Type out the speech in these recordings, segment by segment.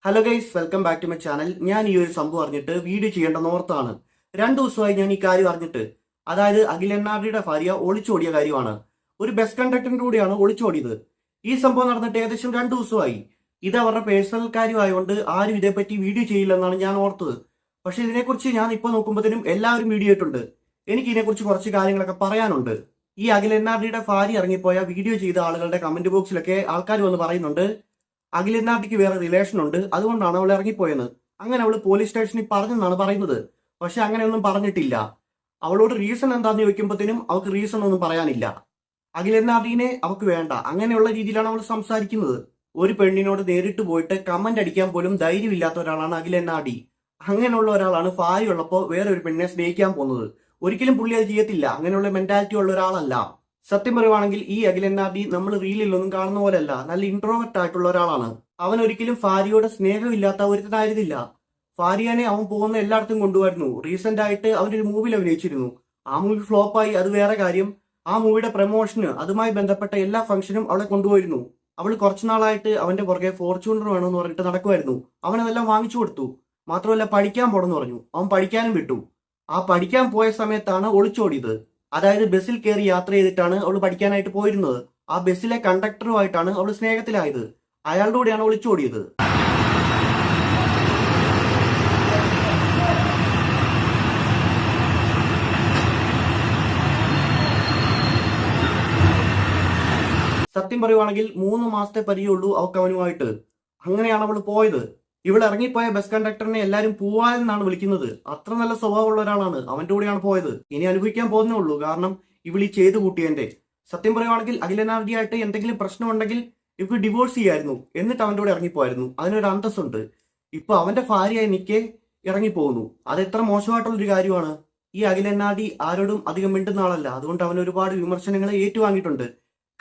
Hello guys, welcome back to my channel. ഞാൻ ഈ ഒരു സംഭവം അറിഞ്ഞിട്ട് വീഡിയോ ചെയ്യേണ്ടെന്ന് ഓർത്താണ്. 2 ദിവസമായി ഞാൻ ഈ കാര്യം അറിഞ്ഞിട്ട്. അതായത് അഖിൽ എൻ.ആർ.ഡിയുടെ ഭാര്യ ഒളിച്ചോടിയ കാര്യമാണ്. ഒരു ബസ് കണ്ടക്ടറിന്റെ കൂടെയാണ് ഒളിച്ചോടിയത്. ഈ സംഭവം നടന്നിട്ട് ഏകദേശം 2 ദിവസമായി. ഇത് അവരുടെ പേഴ്സണൽ കാര്യമായതുകൊണ്ട് ആരും ഇതേപ്പറ്റി വീഡിയോ ചെയ്യില്ലെന്നാണ് ഞാൻ ഓർത്തത്. പക്ഷെ ഇതിനെക്കുറിച്ച് ഞാൻ ഇപ്പോൾ നോക്കുമ്പോഴത്തേനും എല്ലാവരും വീഡിയോ ഇട്ടുണ്ട്. എനിക്ക് ഇതിനെക്കുറിച്ച് കുറച്ച് കാര്യങ്ങളൊക്കെ പറയാനുണ്ട്. ഈ അഖിൽ എൻ.ആർ.ഡിയുടെ ഭാര്യ ഇറങ്ങിപ്പോയ വീഡിയോ ചെയ്ത ആളുകളുടെ കമന്റ് ബോക്സിലൊക്കെ ആൾക്കാർ വന്ന് പറയുന്നുണ്ട് അഖിൽ എൻ.ആർ.ഡിക്ക് വേറെ റിലേഷൻ ഉണ്ട്, അതുകൊണ്ടാണ് അവൾ ഇറങ്ങിപ്പോയെന്ന്. അങ്ങനെ അവൾ പോലീസ് സ്റ്റേഷനിൽ പറഞ്ഞെന്നാണ് പറയുന്നത്. പക്ഷെ അങ്ങനെയൊന്നും പറഞ്ഞിട്ടില്ല. അവളോട് റീസൺ എന്താന്ന് ചോദിക്കുമ്പോഴത്തേനും അവൾക്ക് റീസൺ ഒന്നും പറയാനില്ല. അഖിൽ എൻ.ആർ.ഡിനെ അവൾക്ക് വേണ്ട, അങ്ങനെയുള്ള രീതിയിലാണ് അവൾ സംസാരിക്കുന്നത്. ഒരു പെണ്ണിനോട് നേരിട്ട് പോയിട്ട് കമന്റ് അടിക്കാൻ പോലും ധൈര്യമില്ലാത്ത ഒരാളാണ് അഖിൽ എൻ.ആർ.ഡി. അങ്ങനെയുള്ള ഒരാളാണ് ഭാര്യ ഉള്ളപ്പോൾ വേറെ ഒരു പെണ്ണിനെ സ്നേഹിക്കാൻ പോകുന്നത്. ഒരിക്കലും പുള്ളി അത് ചെയ്യത്തില്ല. അങ്ങനെയുള്ള മെന്റാലിറ്റി ഉള്ള ഒരാളല്ല. സത്യം പറയുവാണെങ്കിൽ ഈ അഖിൽ എൻ.ആർ.ഡി നമ്മൾ റീലിലൊന്നും കാണുന്ന പോലെയല്ല. നല്ല ഇൻട്രോവെർട്ട് ആയിട്ടുള്ള ഒരാളാണ്. അവൻ ഒരിക്കലും ഭാര്യയോട് സ്നേഹമില്ലാത്ത ഒരുത്തനായിരുന്നില്ല. ഭാര്യനെ അവൻ പോകുന്ന എല്ലായിടത്തും കൊണ്ടുവരുന്നു. റീസെന്റ് ആയിട്ട് അവനൊരു മൂവിയിൽ അഭിനയിച്ചിരുന്നു. ആ മൂവി ഫ്ലോപ്പായി, അത് വേറെ കാര്യം. ആ മൂവിയുടെ പ്രൊമോഷന് അതുമായി ബന്ധപ്പെട്ട എല്ലാ ഫംഗ്ഷനും അവളെ കൊണ്ടുപോയിരുന്നു. അവൾ കുറച്ചുനാളായിട്ട് അവന്റെ പുറകെ ഫോർച്യൂണർ വേണമെന്ന് പറഞ്ഞിട്ട് നടക്കുമായിരുന്നു. അവനതെല്ലാം വാങ്ങിച്ചു കൊടുത്തു. മാത്രമല്ല പഠിക്കാൻ പോണെന്ന് പറഞ്ഞു. അവൻ പഠിക്കാനും വിട്ടു. ആ പഠിക്കാൻ പോയ സമയത്താണ് ഒളിച്ചോടിയത്. അതായത് ബസ്സിൽ കയറി യാത്ര ചെയ്തിട്ടാണ് അവൾ പഠിക്കാനായിട്ട് പോയിരുന്നത്. ആ ബസ്സിലെ കണ്ടക്ടറുമായിട്ടാണ് അവൾ സ്നേഹത്തിലായത്. അയാളുടെ കൂടെയാണ് ഒളിച്ചോടിയത്. സത്യം പറയുവാണെങ്കിൽ 3 മാസത്തെ പരിചയമുള്ളൂ അവൾക്ക് അവനുമായിട്ട്. അങ്ങനെയാണ് അവൾ പോയത്. ഇവൾ ഇറങ്ങിപ്പോയ ബസ് കണ്ടക്ടറിനെ എല്ലാരും പൂവാലെന്നാണ് വിളിക്കുന്നത്. അത്ര നല്ല സ്വഭാവമുള്ള ഒരാളാണ്. അവന്റെ കൂടെയാണ് പോയത്. ഇനി അനുഭവിക്കാൻ പോകുന്നേ ഉള്ളൂ. കാരണം ഇവൾ ഈ ചെയ്തു കൂട്ടിയതിന്റെ. സത്യം പറയുവാണെങ്കിൽ അഖിൽ എൻ.ആർ.ഡി ആയിട്ട് എന്തെങ്കിലും പ്രശ്നമുണ്ടെങ്കിൽ ഇവർക്ക് ഡിവോഴ്സ് ചെയ്യായിരുന്നു, എന്നിട്ട് അവന്റെ കൂടെ ഇറങ്ങിപ്പോയിരുന്നു. അതിനൊരു അന്തസ്സുണ്ട്. ഇപ്പൊ അവന്റെ ഭാര്യയായി നിൽക്കെ ഇറങ്ങിപ്പോകുന്നു. അത് എത്ര മോശമായിട്ടുള്ളൊരു കാര്യമാണ്. ഈ അഖിൽ എൻ.ആർ.ഡി ആരോടും അധികം മിണ്ടുന്ന ആളല്ല. അതുകൊണ്ട് അവൻ ഒരുപാട് വിമർശനങ്ങൾ ഏറ്റുവാങ്ങിയിട്ടുണ്ട്.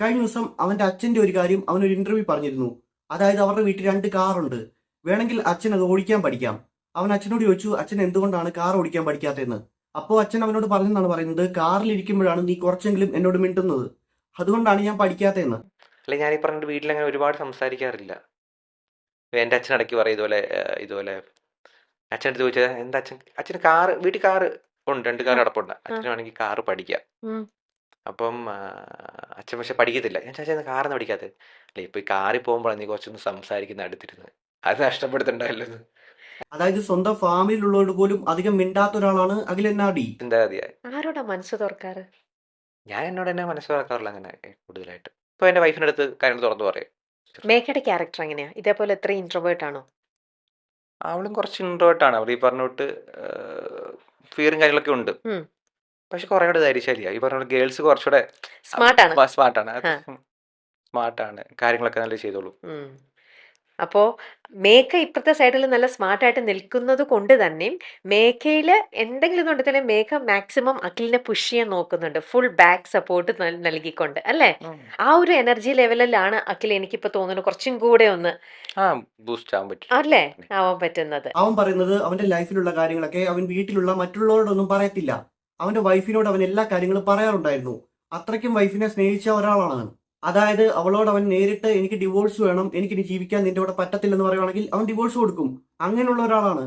കഴിഞ്ഞ ദിവസം അവന്റെ അച്ഛന്റെ ഒരു കാര്യം അവനൊരു ഇന്റർവ്യൂ പറഞ്ഞിരുന്നു. അതായത് അവരുടെ വീട്ടിൽ 2 കാറുണ്ട്. വേണമെങ്കിൽ അച്ഛൻ അത് ഓടിക്കാൻ പഠിക്കാം. അവൻ അച്ഛനോട് ചോദിച്ചു, അച്ഛൻ എന്തുകൊണ്ടാണ് കാർ ഓടിക്കാൻ പഠിക്കാത്തതെന്ന്. അപ്പോൾ അച്ഛൻ അവനോട് പറഞ്ഞെന്നാണ് പറയുന്നത്, കാറിൽ ഇരിക്കുമ്പോഴാണ് നീ കുറച്ചെങ്കിലും എന്നോട് മിണ്ടുന്നത്, അതുകൊണ്ടാണ് ഞാൻ പഠിക്കാത്തതെന്ന്. അല്ല, ഞാൻ ഈ പറഞ്ഞിട്ട് വീട്ടിൽ അങ്ങനെ ഒരുപാട് സംസാരിക്കാറില്ല. എൻ്റെ അച്ഛൻ ഇടയ്ക്ക് പറയും ഇതുപോലെ അച്ഛനടുത്ത് ചോദിച്ചാൽ എന്താ അച്ഛന് വീട്ടിൽ കാറ് ഉണ്ട്, 2 കാർ കിടപ്പുണ്ട്. അച്ഛന് വേണമെങ്കിൽ കാറ് പഠിക്കാം. അപ്പം അച്ഛൻ പക്ഷെ പഠിക്കത്തില്ല. ഞാൻ ചോദിച്ചാൽ കാറൊന്നും പഠിക്കാത്തത്. അല്ല, ഇപ്പൊ ഈ കാറിൽ പോകുമ്പോഴാണ് നീ കുറച്ചൊന്ന് സംസാരിക്കുന്ന അടുത്തിരുന്ന്, അത് നഷ്ടപ്പെടുത്തണ്ടല്ലോ. അതായത് സ്വന്തം ഫാമിലിയുള്ളവരോട് പോലും അധികം മിണ്ടാത്ത ഒരാളാണ് അഖിൽ എൻ.ആർ.ഡി. ചിന്താഗതിയായി ആരോടാ മനസ്സ് തുറക്കാറ്? ഞാൻ എന്നോട് തന്നെ മനസ്സിലാക്കാറില്ല അങ്ങനെ കൂടുതലായിട്ട്. ഇപ്പൊ എന്റെ വൈഫിന്റെ അടുത്ത് കാര്യങ്ങൾ തുറന്നു പറയും. മേഘയുടെ ക്യാരക്ടർ എങ്ങനെയാ? ഇതേപോലെ എത്ര ഇൻട്രോവേർട്ട് ആണോ? അവളും കുറച്ച് ഇൻട്രോവേർട്ട് ആണ്. അവൾ ഈ പറഞ്ഞോട്ട് ഫിയറും കാര്യങ്ങളൊക്കെ ഉണ്ട്. പക്ഷെ കുറെ കൂടെ ധൈര്യശാലിയാണ്. ഈ പറഞ്ഞ ഗേൾസ് കുറച്ചുകൂടെ സ്മാർട്ടാണ്. സ്മാർട്ടാണ്, കാര്യങ്ങളൊക്കെ നല്ല ചെയ്തോളൂ. അപ്പോ മേഘ ഇപ്പുറത്തെ സൈഡിൽ നല്ല സ്മാർട്ടായിട്ട് നിൽക്കുന്നത് കൊണ്ട് തന്നെ മേഘയില് എന്തെങ്കിലും കൊണ്ട് തന്നെ മേഘ മാക്സിമം അഖിലിനെ പുഷ് ചെയ്യാൻ നോക്കുന്നുണ്ട്, ഫുൾ ബാക്ക് സപ്പോർട്ട് നൽകിക്കൊണ്ട്, അല്ലേ? ആ ഒരു എനർജി ലെവലിലാണ് അഖിൽ എനിക്കിപ്പോ തോന്നുന്നു കുറച്ചും കൂടെ ഒന്ന് ബൂസ്റ്റ് ആവാൻ പറ്റും, അല്ലേ, ആവാൻ പറ്റുന്നത്. അവൻ പറയുന്നത് അവന്റെ ലൈഫിലുള്ള കാര്യങ്ങളൊക്കെ അവൻ വീട്ടിലുള്ള മറ്റുള്ളവരോടൊന്നും പറയത്തില്ല. അവന്റെ വൈഫിനോട് അവൻ എല്ലാ കാര്യങ്ങളും പറയാറുണ്ടായിരുന്നു. അത്രയ്ക്കും വൈഫിനെ സ്നേഹിച്ച ഒരാളാണ്. അതായത് അവളോട് അവൻ നേരിട്ട് എനിക്ക് ഡിവോഴ്സ് വേണം, എനിക്കിനി ജീവിക്കാൻ നിന്റെ കൂടെ പറ്റത്തില്ലെന്ന് പറയുവാണെങ്കിൽ അവൻ ഡിവോഴ്സ് കൊടുക്കും. അങ്ങനെയുള്ള ഒരാളാണ്.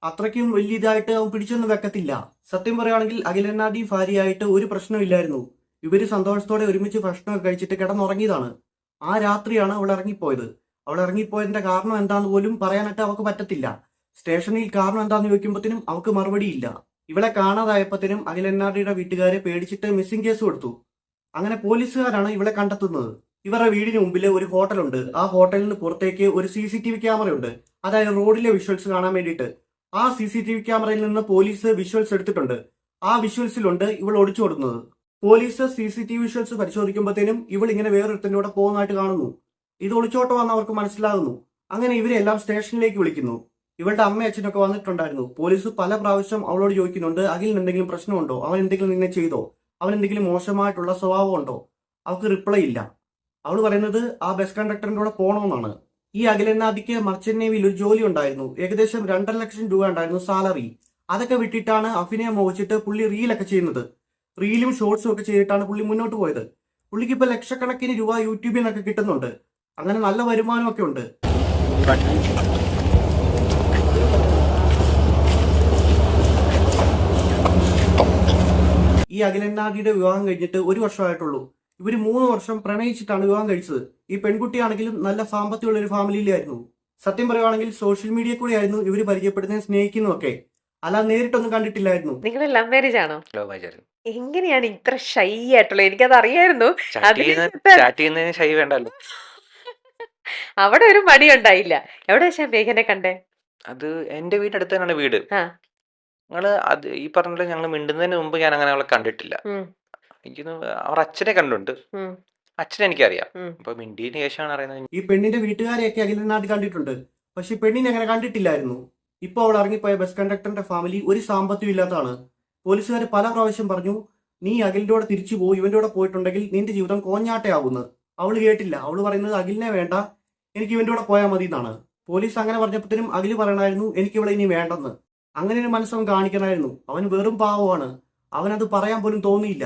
അത്രയ്ക്കും വലിയ ഇതായിട്ട് അവൻ പിടിച്ചൊന്നും വെക്കത്തില്ല. സത്യം പറയുവാണെങ്കിൽ അഖിൽ എൻ.ആർ.ഡി ഭാര്യയായിട്ട് ഒരു പ്രശ്നമില്ലായിരുന്നു. ഇവര് സന്തോഷത്തോടെ ഒരുമിച്ച് ഭക്ഷണമൊക്കെ കഴിച്ചിട്ട് കിടന്നുറങ്ങിയതാണ്. ആ രാത്രിയാണ് അവൾ ഇറങ്ങിപ്പോയത്. അവൾ ഇറങ്ങിപ്പോയതിന്റെ കാരണം എന്താന്ന് പോലും പറയാനായിട്ട് അവൾക്ക് പറ്റത്തില്ല. സ്റ്റേഷനിൽ കാരണം എന്താന്ന് ചോദിക്കുമ്പോഴത്തേനും അവൾക്ക് മറുപടിയില്ല. ഇവളെ കാണാതായപ്പോഴത്തേനും അഖിൽ എൻ.ആർ.ഡിയുടെ വീട്ടുകാരെ പേടിച്ചിട്ട് മിസ്സിംഗ് കേസ് കൊടുത്തു. അങ്ങനെ പോലീസുകാരാണ് ഇവളെ കണ്ടെത്തുന്നത്. ഇവരുടെ വീടിന് മുമ്പിൽ ഒരു ഹോട്ടലുണ്ട്. ആ ഹോട്ടലിൽ നിന്ന് പുറത്തേക്ക് ഒരു CCTV ക്യാമറയുണ്ട്. അതായത് റോഡിലെ വിഷ്വൽസ് കാണാൻ വേണ്ടിയിട്ട്. ആ CCTV ക്യാമറയിൽ നിന്ന് പോലീസ് വിഷ്വൽസ് എടുത്തിട്ടുണ്ട്. ആ വിഷ്വൽസിലുണ്ട് ഇവൾ ഒളിച്ചു കൊടുക്കുന്നത്. പോലീസ് CCTV വിഷ്വൽസ് പരിശോധിക്കുമ്പോഴത്തേനും ഇവൾ ഇങ്ങനെ വേറൊരുത്തൻ്റെ കൂടെ പോകുന്നതായിട്ട് കാണുന്നു. ഇത് ഒളിച്ചോട്ടമാണെന്ന് അവർക്ക് മനസ്സിലാകുന്നു. അങ്ങനെ ഇവരെല്ലാം സ്റ്റേഷനിലേക്ക് വിളിക്കുന്നു. ഇവളുടെ അമ്മ അച്ഛനൊക്കെ വന്നിട്ടുണ്ടായിരുന്നു. പോലീസ് പല പ്രാവശ്യം അവളോട് ചോദിക്കുന്നുണ്ട്, അഖിലിന് എന്തെങ്കിലും പ്രശ്നമുണ്ടോ, അവൻ എന്തെങ്കിലും നിന്നെ ചെയ്തോ, അവൻ എന്തെങ്കിലും മോശമായിട്ടുള്ള സ്വഭാവം ഉണ്ടോ. അവൾക്ക് റിപ്ലൈ ഇല്ല. അവൾ പറയുന്നത് ആ ബസ് കണ്ടക്ടറിന്റെ കൂടെ പോകണമെന്നാണ്. ഈ അഖിൽ എൻ.ആർ.ഡിക്ക് മർച്ചന്റ് നേവിയിൽ ഒരു ജോലി ഉണ്ടായിരുന്നു. ഏകദേശം 2.5 ലക്ഷം രൂപ ഉണ്ടായിരുന്നു സാലറി. അതൊക്കെ വിട്ടിട്ടാണ് അഭിനയം മോഹിച്ചിട്ട് പുള്ളി റീലൊക്കെ ചെയ്യുന്നത്. റീലും ഷോർട്സും ഒക്കെ ചെയ്തിട്ടാണ് പുള്ളി മുന്നോട്ട് പോയത്. പുള്ളിക്ക് ഇപ്പൊ ലക്ഷക്കണക്കിന് രൂപ യൂട്യൂബിൽ നിന്നൊക്കെ കിട്ടുന്നുണ്ട്. അങ്ങനെ നല്ല വരുമാനമൊക്കെ ഉണ്ട്. ഈ അഖിലന്നാടിയുടെ വിവാഹം കഴിഞ്ഞിട്ട് 1 വർഷമായിട്ടുള്ളൂ. ഇവര് 3 വർഷം പ്രണയിച്ചിട്ടാണ് വിവാഹം കഴിച്ചത്. ഈ പെൺകുട്ടിയാണെങ്കിലും നല്ല സാമ്പത്തികമുള്ള ഒരു ഫാമിലിയിലായിരുന്നു. സത്യം പറയുവാണെങ്കിൽ സോഷ്യൽ മീഡിയ കൂടിയായിരുന്നു ഇവര് പരിചയപ്പെടുന്നതും സ്നേഹിക്കുന്നതും ഒക്കെ. അല്ലാതെ നേരിട്ടൊന്നും കണ്ടിട്ടില്ലായിരുന്നു. നിങ്ങൾ ലവ് മാരേജ് ആണോ? ലവ് മാരേജ് ആയിരുന്നു. എങ്ങനെയാണ് ഇത്ര ഷൈ ആയിട്ടുള്ളത്? എനിക്കത് അറിയായിരുന്നു. ചാറ്റ് ചെയ്യുന്നതിന് ഷൈ വേണ്ടല്ലോ. അവിടെ ഒരു മടി ഉണ്ടായില്ല. എവിടെ വെച്ചാ മേഘനെ കണ്ടേ? അത് എന്റെ വീടിനടുത്ത് തന്നെയാണ് വീട്. ആ. ഞങ്ങള് അത് ഈ പറഞ്ഞ പോലെ ഞങ്ങൾ മിണ്ടുന്നതിന് മുമ്പ് ഞാൻ അങ്ങനെ അവളെ കണ്ടിട്ടില്ല. ഉം, എനിക്കൊന്ന് അവർ അച്ഛനെ കണ്ടുണ്ട്. ഉം, അച്ഛനെ എനിക്കറിയാം. ഉം. അപ്പൊ മിണ്ടിയതിന് ശേഷമാണ് അറിയുന്നത്. ഈ പെണ്ണിന്റെ വീട്ടുകാരെയൊക്കെ അഖിലനാട് കണ്ടിട്ടുണ്ട്. പക്ഷെ പെണ്ണിനെ അങ്ങനെ കണ്ടിട്ടില്ലായിരുന്നു. ഇപ്പൊ അവൾ ഇറങ്ങിപ്പോയ ബസ് കണ്ടക്ടറിന്റെ ഫാമിലി ഒരു സാമ്പത്തികം ഇല്ലാത്തതാണ്. പോലീസുകാർ പല പ്രാവശ്യം പറഞ്ഞു, നീ അഖിലിന്റെ കൂടെ തിരിച്ചു പോയി, ഇവന്റെ കൂടെ പോയിട്ടുണ്ടെങ്കിൽ നിന്റെ ജീവിതം കോഞ്ഞാട്ടയാവുന്നു. അവള് കേട്ടില്ല. അവള് പറയുന്നത് അഖിലിനെ വേണ്ട, എനിക്ക് ഇവന്റെ കൂടെ പോയാൽ മതി എന്നാണ്. പോലീസ് അങ്ങനെ പറഞ്ഞപ്പോഴത്തേനും അഖില് പറയണായിരുന്നു എനിക്ക് ഇവിടെ ഇനി വേണ്ടെന്ന്. അങ്ങനെ ഒരു മനസ്സവൻ കാണിക്കണമായിരുന്നു. അവൻ വെറും പാവമാണ്. അവനത് പറയാൻ പോലും തോന്നിയില്ല.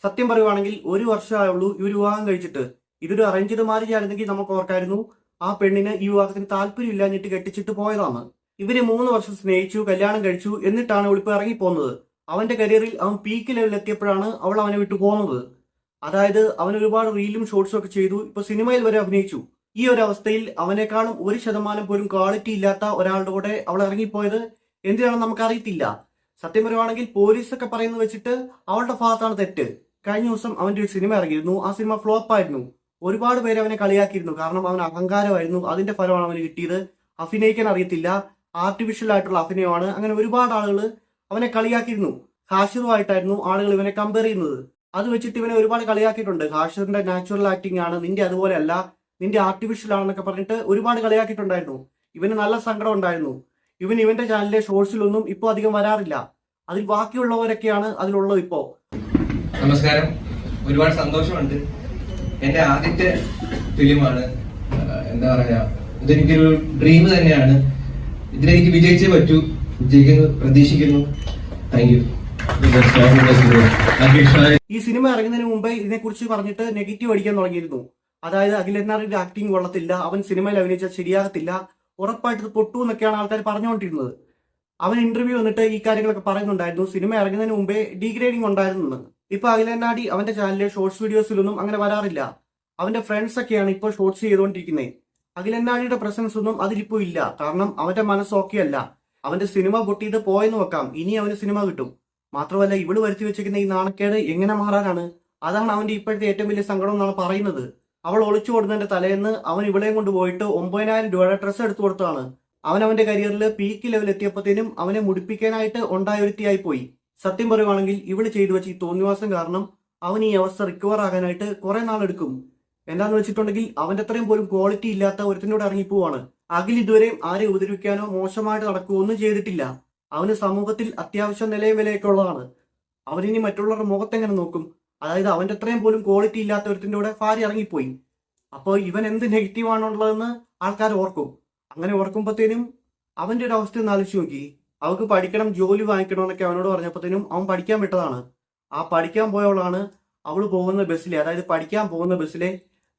സത്യം പറയുവാണെങ്കിൽ 1 വർഷമായുള്ളൂ ഇവർ വിവാഹം കഴിച്ചിട്ട്. ഇതൊരു അറേഞ്ച്ഡ് മാരേജ് ആയിരുന്നെങ്കിൽ നമുക്ക് ഓർക്കായിരുന്നു ആ പെണ്ണിന് ഈ വിവാഹത്തിന് താല്പര്യമില്ലാഞ്ഞിട്ട് കെട്ടിച്ചിട്ട് പോയതാണ്. ഇവര് 3 വർഷം സ്നേഹിച്ചു, കല്യാണം കഴിച്ചു, എന്നിട്ടാണ് അവളിപ്പോ ഇറങ്ങിപ്പോകുന്നത്. അവന്റെ കരിയറിൽ അവൻ പീക്ക് ലെവലിൽ എത്തിയപ്പോഴാണ് അവൾ അവനെ വിട്ടു പോകുന്നത്. അതായത് അവൻ ഒരുപാട് റീലും ഷോർട്സും ഒക്കെ ചെയ്തു, ഇപ്പൊ സിനിമയിൽ വരെ അഭിനയിച്ചു. ഈ ഒരു അവസ്ഥയിൽ അവനേക്കാളും 1% പോലും ക്വാളിറ്റി ഇല്ലാത്ത ഒരാളുടെ കൂടെ അവൾ ഇറങ്ങിപ്പോയത് എന്തിനാണെന്ന് നമുക്ക് അറിയത്തില്ല. സത്യം പറയുവാണെങ്കിൽ പോലീസൊക്കെ പറയുന്നത് വെച്ചിട്ട് അവളുടെ ഭാഗത്താണ് തെറ്റ്. കഴിഞ്ഞ ദിവസം അവന്റെ ഒരു സിനിമ ഇറങ്ങിയിരുന്നു. ആ സിനിമ ഫ്ലോപ്പ് ആയിരുന്നു. ഒരുപാട് പേര് അവനെ കളിയാക്കിയിരുന്നു. കാരണം അവൻ അഹങ്കാരമായിരുന്നു. അതിന്റെ ഫലമാണ് അവന് കിട്ടിയത്. അഭിനയിക്കാൻ അറിയത്തില്ല, ആർട്ടിഫിഷ്യൽ ആയിട്ടുള്ള അഭിനയമാണ്. അങ്ങനെ ഒരുപാട് ആളുകൾ അവനെ കളിയാക്കിയിരുന്നു. ഹാഷിറുമായിട്ടായിരുന്നു ആളുകൾ ഇവനെ കമ്പയർ ചെയ്യുന്നത്. അത് വെച്ചിട്ട് ഇവനെ ഒരുപാട് കളിയാക്കിയിട്ടുണ്ട്. ഹാഷിറിന്റെ നാച്ചുറൽ ആക്ടിംഗ് ആണ്, നിന്റെ അതുപോലെ അല്ല, നിന്റെ ആർട്ടിഫിഷ്യൽ ആണെന്നൊക്കെ പറഞ്ഞിട്ട് ഒരുപാട് കളിയാക്കിയിട്ടുണ്ടായിരുന്നു. ഇവന് നല്ല സങ്കടം ഉണ്ടായിരുന്നു. ഇവന്റെ ചാനലിലെ ഷോർട്സിലൊന്നും ഇപ്പൊ അധികം വരാറില്ല. അതിൽ ബാക്കിയുള്ളവരൊക്കെയാണ് അതിലുള്ളത് ഇപ്പോ. നമസ്കാരം. ഒരുപാട് സന്തോഷമുണ്ട്. എന്റെ ആദ്യത്തെ ഫിലിമാണ്. എന്താ പറയാ, ഇതെനിക്കൊരു ഡ്രീം തന്നെയാണ്. ഇതിലെനിക്ക് വിജയിച്ചേ പറ്റൂ. വിജയിക്കുന്നു പ്രതീക്ഷിക്കുന്നു. Thank you. ഈ സിനിമ ഇറങ്ങുന്നതിന് മുമ്പേ ഇതിനെക്കുറിച്ച് പറഞ്ഞിട്ട് നെഗറ്റീവ് അടിക്കാൻ തുടങ്ങിയിരുന്നു. അതായത് അഖിലന്നാറിന്റെ ആക്ടിങ് കൊള്ളത്തില്ല, അവൻ സിനിമയിൽ അഭിനയിച്ചാൽ ശരിയാകത്തില്ല, ഉറപ്പായിട്ട് ഇത് പൊട്ടു എന്നൊക്കെയാണ് ആൾക്കാർ പറഞ്ഞുകൊണ്ടിരുന്നത്. അവൻ ഇന്റർവ്യൂ വന്നിട്ട് ഈ കാര്യങ്ങളൊക്കെ പറയുന്നുണ്ടായിരുന്നു. സിനിമ ഇറങ്ങുന്നതിന് മുമ്പേ ഡീഗ്രേഡിംഗ് ഉണ്ടായിരുന്നു. ഇപ്പൊ അഖിലന്നാടി അവന്റെ ചാനലിലെ ഷോർട്സ് വീഡിയോസിലൊന്നും അങ്ങനെ വരാറില്ല. അവന്റെ ഫ്രണ്ട്സ് ഒക്കെയാണ് ഇപ്പോൾ ഷോർട്സ് ചെയ്തുകൊണ്ടിരിക്കുന്നത്. അഖിലന്നാടിയുടെ പ്രസൻസ് ഒന്നും അതിലിപ്പോ ഇല്ല. കാരണം അവന്റെ മനസ്സ് ഓക്കെ അല്ല. അവന്റെ സിനിമ പൊട്ടിയിട്ട് പോയെന്ന് വെക്കാം, ഇനി അവന് സിനിമ കിട്ടും. മാത്രമല്ല ഇവള് വരുത്തി വെച്ചിരിക്കുന്ന ഈ നാണക്കേട് എങ്ങനെ മാറാനാണ്? അതാണ് അവന്റെ ഇപ്പോഴത്തെ ഏറ്റവും വലിയ സങ്കടം എന്നാണ് പറയുന്നത്. അവൾ ഒളിച്ചു കൊടുന്നതിന്റെ തലേന്ന് അവൻ ഇവിടെയും കൊണ്ടുപോയിട്ട് 9,000 രൂപയുടെ ഡ്രസ്സ് എടുത്തു കൊടുത്തതാണ്. അവൻ അവന്റെ കരിയറിൽ പീക്ക് ലെവൽ എത്തിയപ്പോഴത്തേനും അവനെ മുടിപ്പിക്കാനായിട്ട് ഉണ്ടായൊരുത്തിയായി പോയി. സത്യം പറയുവാണെങ്കിൽ ഇവള് ചെയ്തു വെച്ച ഈ തോന്നിവാസം കാരണം അവൻ ഈ അവസ്ഥ റിക്കവർ ആകാനായിട്ട് കുറെ നാളെടുക്കും. എന്താന്ന് വെച്ചിട്ടുണ്ടെങ്കിൽ അവന്റെ അത്രയും പോലും ക്വാളിറ്റി ഇല്ലാത്ത ഒരുത്തിനോട് ഇറങ്ങിപ്പോവാണ്. അഖിൽ ഇതുവരെയും ആരെ ഉപദ്രവിക്കാനോ മോശമായിട്ട് നടക്കുകയോ ഒന്നും ചെയ്തിട്ടില്ല. അവന് സമൂഹത്തിൽ അത്യാവശ്യം നിലയും വിലയൊക്കെ ഉള്ളതാണ്. അവനിനി മറ്റുള്ളവരുടെ മുഖത്തെങ്ങനെ നോക്കും? അതായത് അവന്റെ അത്രയും പോലും ക്വാളിറ്റി ഇല്ലാത്ത ഒരുത്തിന്റെ കൂടെ ഭാര്യ ഇറങ്ങിപ്പോയി. അപ്പോൾ ഇവൻ എന്ത് നെഗറ്റീവ് ആണുള്ളതെന്ന് ആൾക്കാർ ഓർക്കും. അങ്ങനെ ഓർക്കുമ്പോഴത്തേനും അവന്റെ ഒരു അവസ്ഥ ഒന്ന് ആലോചിച്ച് നോക്കി. അവൾക്ക് പഠിക്കണം, ജോലി വാങ്ങിക്കണം എന്നൊക്കെ അവനോട് പറഞ്ഞപ്പോഴത്തേനും അവൻ പഠിക്കാൻ വിട്ടതാണ്. ആ പഠിക്കാൻ പോയവളാണ് അവള് പോകുന്ന ബസ്സിലെ, അതായത് പഠിക്കാൻ പോകുന്ന ബസ്സിലെ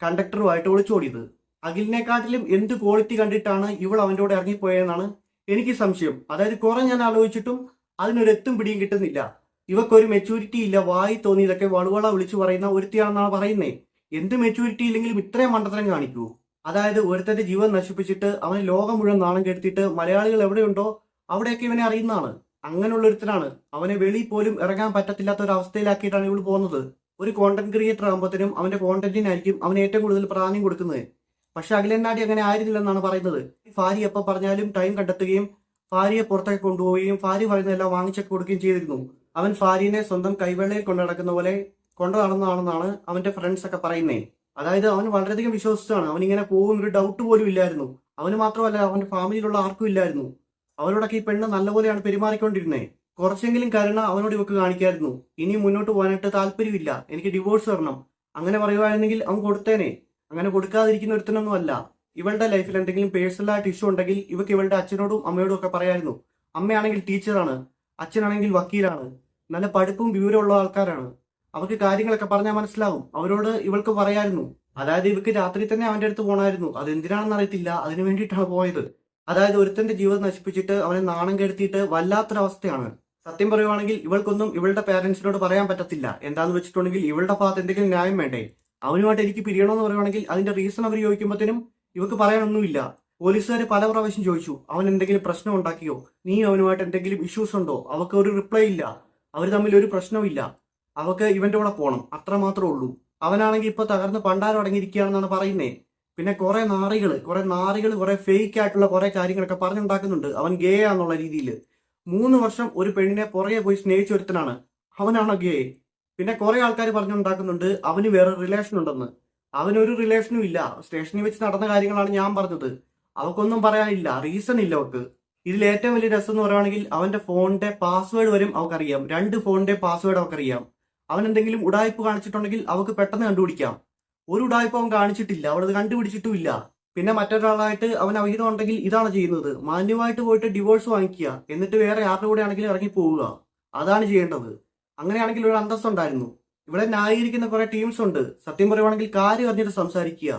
കണ്ടക്ടറുമായിട്ട് ഒളിച്ചോടിയത്. അഖിലിനെക്കാട്ടിലും എന്ത് ക്വാളിറ്റി കണ്ടിട്ടാണ് ഇവൾ അവൻ്റെ കൂടെ ഇറങ്ങിപ്പോയെന്നാണ് എനിക്ക് സംശയം. അതായത് കുറെ ഞാൻ ആലോചിച്ചിട്ടും അതിനൊരു എത്തും പിടിയും കിട്ടുന്നില്ല. ഇവക്കൊരു മെച്ചൂരിറ്റി ഇല്ല. വായി തോന്നി ഇതൊക്കെ വളുവള വിളിച്ചു പറയുന്ന ഒരുത്തിയാണെന്നാണ് പറയുന്നേ. എന്ത് മെച്ചൂരിറ്റി ഇല്ലെങ്കിലും ഇത്രയും മണ്ടത്തരം കാണിക്കൂ? അതായത് ഒരുത്തന്റെ ജീവൻ നശിപ്പിച്ചിട്ട് അവന് ലോകം മുഴുവൻ നാണം കെടുത്തിട്ട് മലയാളികൾ എവിടെയുണ്ടോ അവിടെയൊക്കെ ഇവനെ അറിയുന്നതാണ്. അങ്ങനെയുള്ള ഒരുത്തനാണ്. അവനെ വെളിയിൽ പോലും ഇറങ്ങാൻ പറ്റത്തില്ലാത്ത ഒരു അവസ്ഥയിലാക്കിയിട്ടാണ് ഇവൾ പോകുന്നത്. ഒരു കോണ്ടന്റ് ക്രിയേറ്റർ ആകുമ്പോഴത്തേനും അവന്റെ കോണ്ടന്റിനായിരിക്കും അവന് ഏറ്റവും കൂടുതൽ പ്രാധാന്യം കൊടുക്കുന്നത്. പക്ഷെ അഖിലന്നാടി അങ്ങനെ ആയിരുന്നില്ലെന്നാണ് പറയുന്നത്. ഭാര്യ എപ്പോൾ പറഞ്ഞാലും ടൈം കണ്ടെത്തുകയും ഭാര്യയെ പുറത്തേക്ക് കൊണ്ടുപോവുകയും ഭാര്യ പറയുന്നതെല്ലാം വാങ്ങിച്ചൊക്കെ കൊടുക്കുകയും ചെയ്തിരുന്നു. അവൻ ഭാര്യനെ സ്വന്തം കൈവെള്ളയിൽ കൊണ്ടു നടക്കുന്ന പോലെ കൊണ്ടു നടന്നതാണെന്നാണ് അവന്റെ ഫ്രണ്ട്സ് ഒക്കെ പറയുന്നേ. അതായത് അവൻ വളരെയധികം വിശ്വസിച്ചാണ്. അവനിങ്ങനെ പോകുന്നൊരു ഡൗട്ട് പോലും ഇല്ലായിരുന്നു. അവന് മാത്രമല്ല അവന്റെ ഫാമിലിയിലുള്ള ആർക്കും ഇല്ലായിരുന്നു. അവരോടൊക്കെ ഈ പെണ്ണ് നല്ലപോലെയാണ് പെരുമാറിക്കൊണ്ടിരുന്നത്. കുറച്ചെങ്കിലും കരുണ അവനോട് ഇവക്ക് കാണിക്കായിരുന്നു. ഇനി മുന്നോട്ട് പോകാനായിട്ട് താല്പര്യമില്ല, എനിക്ക് ഡിവോഴ്സ് തരണം, അങ്ങനെ പറയുവായിരുന്നെങ്കിൽ അവൻ കൊടുത്തേനെ. അങ്ങനെ കൊടുക്കാതിരിക്കുന്ന ഒരുത്തനൊന്നും അല്ല. ഇവളുടെ ലൈഫിൽ എന്തെങ്കിലും പേഴ്സണലായിട്ട് ഇഷ്യൂ ഉണ്ടെങ്കിൽ ഇവക്ക് ഇവളുടെ അച്ഛനോടും അമ്മയോടും ഒക്കെ പറയായിരുന്നു. അമ്മയാണെങ്കിൽ ടീച്ചറാണ്, അച്ഛനാണെങ്കിൽ വക്കീലാണ്, നല്ല പഠിപ്പും വിവരമുള്ള ആൾക്കാരാണ്. അവർക്ക് കാര്യങ്ങളൊക്കെ പറഞ്ഞാൽ മനസ്സിലാവും. അവരോട് ഇവൾക്ക് പറയായിരുന്നു. അതായത് ഇവക്ക് രാത്രി തന്നെ അവന്റെ അടുത്ത് പോകണമായിരുന്നു. അതെന്തിനാണെന്ന് അറിയത്തില്ല, അതിനു വേണ്ടിയിട്ടാണ് പോയത്. അതായത് ഒരുത്തന്റെ ജീവിതം നശിപ്പിച്ചിട്ട് അവനെ നാണം കെടുത്തിയിട്ട് വല്ലാത്തൊരവസ്ഥയാണ്. സത്യം പറയുവാണെങ്കിൽ ഇവൾക്കൊന്നും ഇവളുടെ പാരന്റ്സിനോട് പറയാൻ പറ്റത്തില്ല. എന്താന്ന് വെച്ചിട്ടുണ്ടെങ്കിൽ ഇവളുടെ ഭാഗത്ത് എന്തെങ്കിലും ന്യായം വേണ്ടേ. അവനുമായിട്ട് എനിക്ക് പിരിയണമെന്ന് പറയുവാണെങ്കിൽ അതിന്റെ റീസൺ അവർ ചോദിക്കുമ്പോഴത്തേനും ഇവക്ക് പറയാനൊന്നുമില്ല. പോലീസുകാർ പല പ്രാവശ്യം ചോദിച്ചു അവൻ എന്തെങ്കിലും പ്രശ്നം ഉണ്ടാക്കിയോ, നീ അവനുമായിട്ട് എന്തെങ്കിലും ഇഷ്യൂസ് ഉണ്ടോ. അവക്ക് ഒരു റിപ്ലൈ ഇല്ല. അവർ തമ്മിൽ ഒരു പ്രശ്നവും. അവക്ക് ഇവന്റെ കൂടെ പോകണം, അത്ര മാത്രമേ ഉള്ളൂ. അവനാണെങ്കിൽ ഇപ്പൊ തകർന്ന് പണ്ടാരം അടങ്ങിയിരിക്കുകയാണെന്നാണ് പറയുന്നേ. പിന്നെ കുറെ നാറികൾ കുറെ ഫേക്ക് ആയിട്ടുള്ള കുറെ കാര്യങ്ങളൊക്കെ പറഞ്ഞുണ്ടാക്കുന്നുണ്ട് അവൻ ഗേ ആന്നുള്ള രീതിയിൽ. 3 വർഷം ഒരു പെണ്ണിനെ പുറകെ പോയി സ്നേഹിച്ച ഒരുത്തനാണ്, അവനാണോ ഗേ. പിന്നെ കുറെ ആൾക്കാർ പറഞ്ഞുണ്ടാക്കുന്നുണ്ട് അവന് വേറെ റിലേഷൻ ഉണ്ടെന്ന്. അവനൊരു റിലേഷനും ഇല്ല. സ്റ്റേഷനിൽ വെച്ച് നടന്ന കാര്യങ്ങളാണ് ഞാൻ പറഞ്ഞത്. അവക്കൊന്നും പറയാനില്ല, റീസൺ ഇല്ല അവക്ക്. ഇതിൽ ഏറ്റവും വലിയ രസം എന്ന് പറയുകയാണെങ്കിൽ അവന്റെ ഫോണിന്റെ പാസ്വേഡ് വരും അവക്കറിയാം. 2 ഫോണിന്റെ പാസ്വേഡ് അവക്കറിയാം. അവൻ എന്തെങ്കിലും ഉടായ്പ കാണിച്ചിട്ടുണ്ടെങ്കിൽ അവക്ക് പെട്ടെന്ന് കണ്ടുപിടിക്കാം. ഒരു ഉടായ്പ അവൻ കാണിച്ചിട്ടില്ല, അവളത് കണ്ടുപിടിച്ചിട്ടുമില്ല. പിന്നെ മറ്റൊരാളായിട്ട് അവൻ അവിഹിതം ഉണ്ടെങ്കിൽ ഇതാണ് ചെയ്യുന്നത്, മാന്യമായിട്ട് പോയിട്ട് ഡിവോഴ്സ് വാങ്ങിക്കുക, എന്നിട്ട് വേറെ ആരുടെ കൂടെ ആണെങ്കിലും ഇറങ്ങി പോവുക. അതാണ് ചെയ്യേണ്ടത്. അങ്ങനെയാണെങ്കിൽ ഒരു അന്തസ്സുണ്ടായിരുന്നു. ഇവിടെ ന്യായീകരിക്കുന്ന കുറെ ടീംസ് ഉണ്ട്. സത്യം പറയുവാണെങ്കിൽ കാര്യം അറിഞ്ഞിട്ട് സംസാരിക്കുക.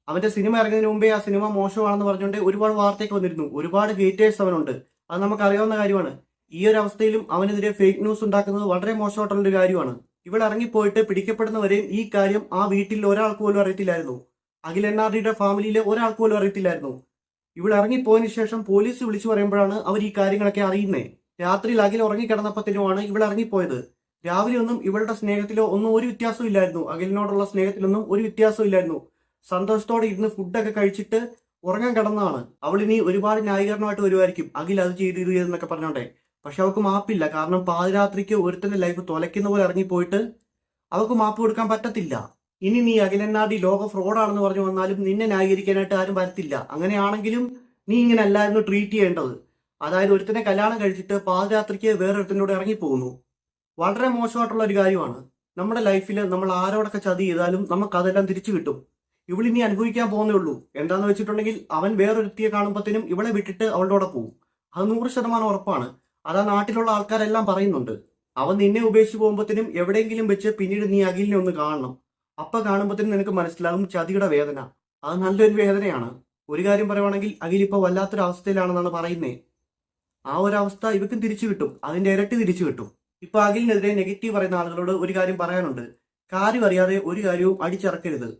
അവന്റെ സിനിമ ഇറങ്ങുന്നതിന് മുമ്പേ ആ സിനിമ മോശമാണെന്ന് പറഞ്ഞുകൊണ്ട് ഒരുപാട് വാർത്തയൊക്കെ വന്നിരുന്നു. ഒരുപാട് ഹേറ്റേഴ്സ് അവനുണ്ട്, അത് നമുക്കറിയാവുന്ന കാര്യമാണ്. ഈ ഒരു അവസ്ഥയിലും അവനെതിരെ ഫേക്ക് ന്യൂസ് ഉണ്ടാക്കുന്നത് വളരെ മോശമായിട്ടുള്ളൊരു കാര്യമാണ്. ഇവിടെ ഇറങ്ങിപ്പോയിട്ട് പിടിക്കപ്പെടുന്നവരെയും ഈ കാര്യം ആ വീട്ടിൽ ഒരാൾക്ക് പോലും അറിയത്തില്ലായിരുന്നു. അഖിൽ NRDയുടെ ഫാമിലിയിലെ ഒരാൾക്ക് പോലും അറിയത്തില്ലായിരുന്നു. ഇവിടെ ഇറങ്ങിപ്പോയതിനു ശേഷം പോലീസ് വിളിച്ചു പറയുമ്പോഴാണ് അവർ ഈ കാര്യങ്ങളൊക്കെ അറിയുന്നത്. രാത്രിയിൽ അഖിൽ ഉറങ്ങിക്കിടന്നപ്പത്തിനുമാണ് ഇവിടെ ഇറങ്ങിപ്പോയത്. രാവിലെ ഒന്നും ഇവളുടെ സ്നേഹത്തിലോ ഒന്നും ഒരു വ്യത്യാസവും ഇല്ലായിരുന്നു. അഖിലിനോടുള്ള സ്നേഹത്തിലൊന്നും ഒരു വ്യത്യാസവും ഇല്ലായിരുന്നു. സന്തോഷത്തോടെ ഇരുന്ന് ഫുഡൊക്കെ കഴിച്ചിട്ട് ഉറങ്ങാൻ കിടന്നതാണ്. അവൾ ഇനി ഒരുപാട് ന്യായീകരണമായിട്ട് വരുമായിരിക്കും, അഖിൽ അത് ചെയ്ത് ഇത് ചെയ്തെന്നൊക്കെ പറഞ്ഞോണ്ടേ. പക്ഷെ അവൾക്ക് മാപ്പില്ല. കാരണം പാതിരാത്രിക്ക് ഒരുത്തന്റെ ലൈഫ് തുലയ്ക്കുന്ന പോലെ ഇറങ്ങിപ്പോയിട്ട് അവൾക്ക് മാപ്പ് കൊടുക്കാൻ പറ്റത്തില്ല. ഇനി നീ അഖിൽ NRD ലോക ഫ്രോഡാണെന്ന് പറഞ്ഞു വന്നാലും നിന്നെ ന്യായീകരിക്കാനായിട്ട് ആരും വരത്തില്ല. അങ്ങനെയാണെങ്കിലും നീ ഇങ്ങനെ അല്ലായിരുന്നു ട്രീറ്റ് ചെയ്യേണ്ടത്. അതായത് ഒരുത്തനെ കല്യാണം കഴിച്ചിട്ട് പാതിരാത്രിക്ക് വേറൊരുത്തനോട് ഇറങ്ങിപ്പോകുന്നു. വളരെ മോശമായിട്ടുള്ള ഒരു കാര്യമാണ്. നമ്മുടെ ലൈഫിൽ നമ്മൾ ആരോടൊക്കെ ചതി ചെയ്താലും നമുക്ക് അതെല്ലാം തിരിച്ചു കിട്ടും. ഇവളിനി അനുഭവിക്കാൻ പോകുന്നേ ഉള്ളൂ. എന്താന്ന് വെച്ചിട്ടുണ്ടെങ്കിൽ അവൻ വേറൊരുത്തിയെ കാണുമ്പോഴത്തേനും ഇവളെ വിട്ടിട്ട് അവളുടെ കൂടെ പോകും. അത് 100% ഉറപ്പാണ്. അതാ നാട്ടിലുള്ള ആൾക്കാരെല്ലാം പറയുന്നുണ്ട്. അവൻ നിന്നെ ഉപേക്ഷിച്ച് പോകുമ്പോഴത്തേനും എവിടെയെങ്കിലും വെച്ച് പിന്നീട് നീ അഖിലിനെ ഒന്ന് കാണണം. അപ്പൊ കാണുമ്പോഴത്തേനും നിനക്ക് മനസ്സിലാകും ചതിയുടെ വേദന. അത് നല്ലൊരു വേദനയാണ്. ഒരു കാര്യം പറയുവാണെങ്കിൽ അഖിൽ ഇപ്പൊ വല്ലാത്തൊരു അവസ്ഥയിലാണെന്നാണ് പറയുന്നേ. ആ ഒരു അവസ്ഥ ഇവക്കും തിരിച്ചു കിട്ടും, അതിന്റെ ഇരട്ടി തിരിച്ചു കിട്ടും. ഇപ്പൊ അഖിലിനെതിരെ നെഗറ്റീവ് പറയുന്ന ആളുകളോട് ഒരു കാര്യം പറയാനുണ്ട്. കാര്യം അറിയാതെ ഒരു കാര്യവും അടിച്ചിറക്കരുത്.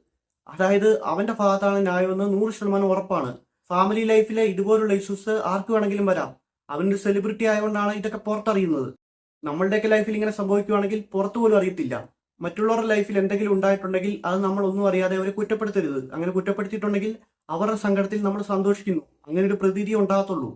അതായത് അവന്റെ ഭാഗത്താണ് ന്യായമെന്ന് 100% ഉറപ്പാണ്. ഫാമിലി ലൈഫിലെ ഇതുപോലുള്ള ഇഷ്യൂസ് ആർക്ക് വേണമെങ്കിലും വരാം. അവനൊരു സെലിബ്രിറ്റി ആയതുകൊണ്ടാണ് ഇതൊക്കെ പുറത്തറിയുന്നത്. നമ്മളുടെയൊക്കെ ലൈഫിൽ ഇങ്ങനെ സംഭവിക്കുകയാണെങ്കിൽ പുറത്തു പോലും അറിയത്തില്ല. മറ്റുള്ളവരുടെ ലൈഫിൽ എന്തെങ്കിലും ഉണ്ടായിട്ടുണ്ടെങ്കിൽ അത് നമ്മൾ ഒന്നും അറിയാതെ അവരെ കുറ്റപ്പെടുത്തരുത്. അങ്ങനെ കുറ്റപ്പെടുത്തിയിട്ടുണ്ടെങ്കിൽ അവരുടെ സങ്കടത്തിൽ നമ്മൾ സന്തോഷിക്കുന്നു. അങ്ങനെ ഒരു പ്രതീതി ഉണ്ടാകത്തുള്ളൂ.